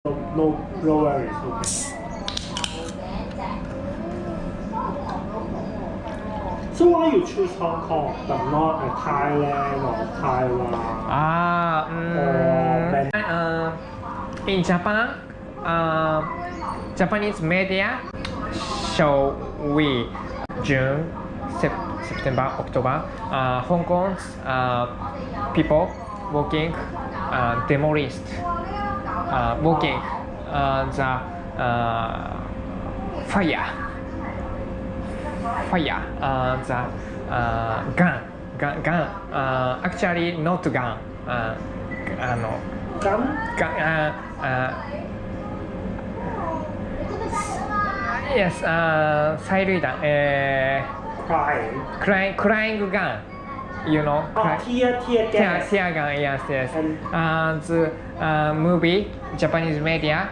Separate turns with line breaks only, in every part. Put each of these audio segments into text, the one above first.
No worries. Okay. So why you choose Hong Kong but not Thailand or Taiwan?
In Japan, Japanese media show we June, September, October, Hong Kong's people working demolist, working the fire, the gun. Actually not gun.
Gun?
Yes, 催淚弾、crying gun, you know.
Tear gas.
Tear gun, yes. The movie, Japanese media,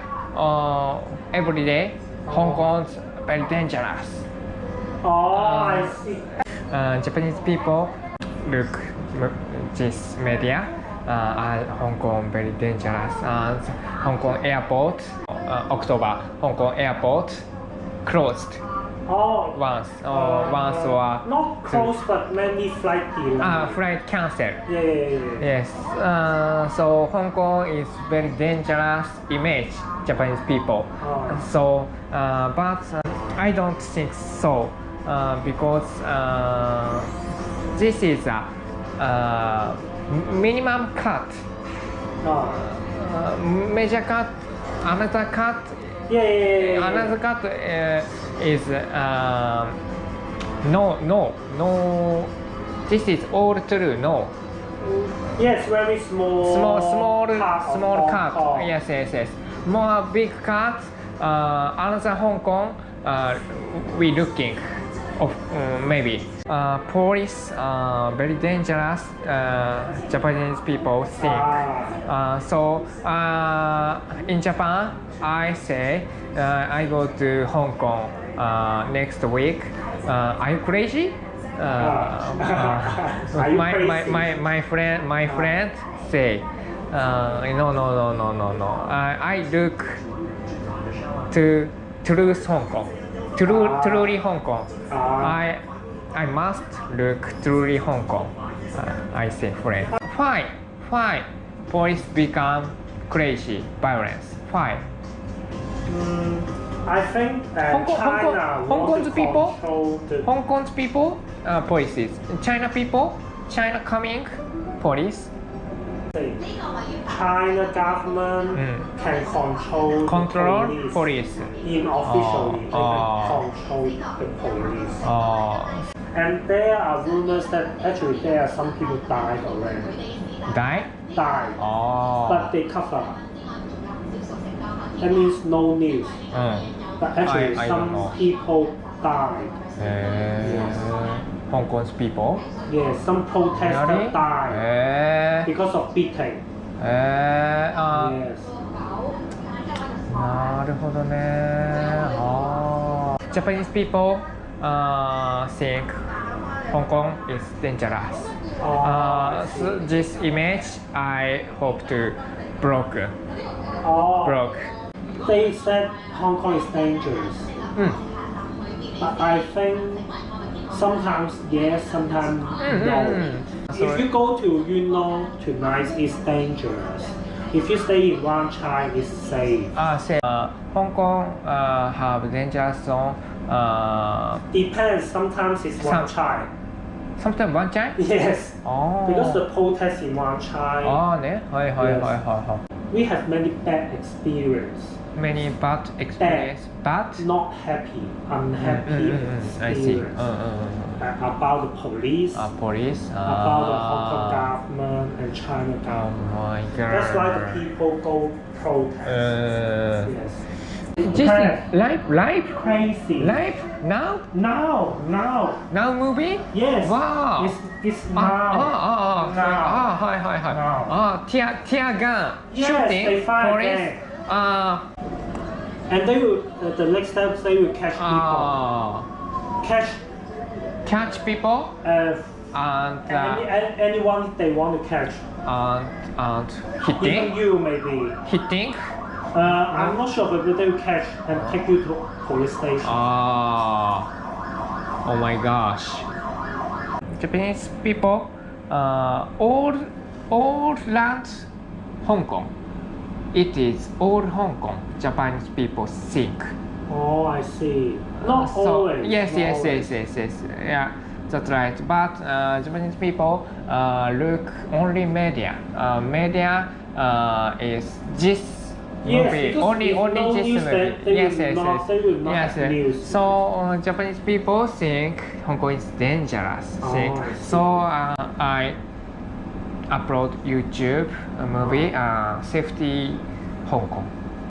every day, Hong Kong's very dangerous.
I see.
Japanese people look this media. Hong Kong very dangerous. Hong Kong airport, October, Hong Kong airport closed. Once or
not closed, but many flight delays.
Flight cancelled.
Yeah.
Yes. So Hong Kong is very dangerous image Japanese people. So, but I don't think so because this is a minimum cut, major cut, another cut. Another cut is no. This is all true. No.
Yes, very small
cut. Yes. More big cut. Another Hong Kong. We looking. Of maybe police very dangerous. Japanese people think. So in Japan, I say I go to Hong Kong next week. Are you crazy? My friend say no. I look to truth Hong Kong. Truly Hong Kong. I must look truly Hong Kong. I say friend. Why police become crazy, violence? Why?
I think China
Hong Kong's people,
the...
Hong Kong's people, policies. China people, China coming, police.
China government can control
police.
Unofficially, they can control the police. And there are rumors that actually there are some people died already.
Died?
But they cover. That means no news. But actually some people died.
Yes. Hong Kong's people?
Yes, some protesters died because of beating. Yes.
なるほどね。Japanese people think Hong Kong is dangerous. So this image I hope to broke.
They said Hong Kong is dangerous. But I think sometimes yes, sometimes no. If you go to Yunnan tonight, it's dangerous. If you stay in Wan Chai, it's safe.
Hong Kong have dangerous zone.
Depends. Sometimes it's Wan Chai.
Sometimes Wan Chai?
Yes. Because the protest in Wan Chai. We have many bad experience.
Many bad experience, but
not happy, unhappy experience.
I see.
About the police,
about
the Hong Kong government and China government.
Oh my God.
That's why the people go protest. Yes.
Just live
crazy.
Live now movie.
Yes.
Wow.
It's now.
Tear gun.
Yes,
Shooting.
they find
Police.
And they will. The next step, they will catch people.
Catch people. And
anyone they want to catch.
And hitting.
Even you maybe.
Hitting.
I'm not sure, but they will catch and take you to police station.
Oh my gosh. Japanese people all around Hong Kong. It is all Hong Kong. Japanese people think.
Oh, I see. Not always.
Yes. Yeah, that's right. But Japanese people look only media. Media is this movie. Only this movie. Yes. So Japanese people think Hong Kong is dangerous. So I upload YouTube movie Safety Hong Kong.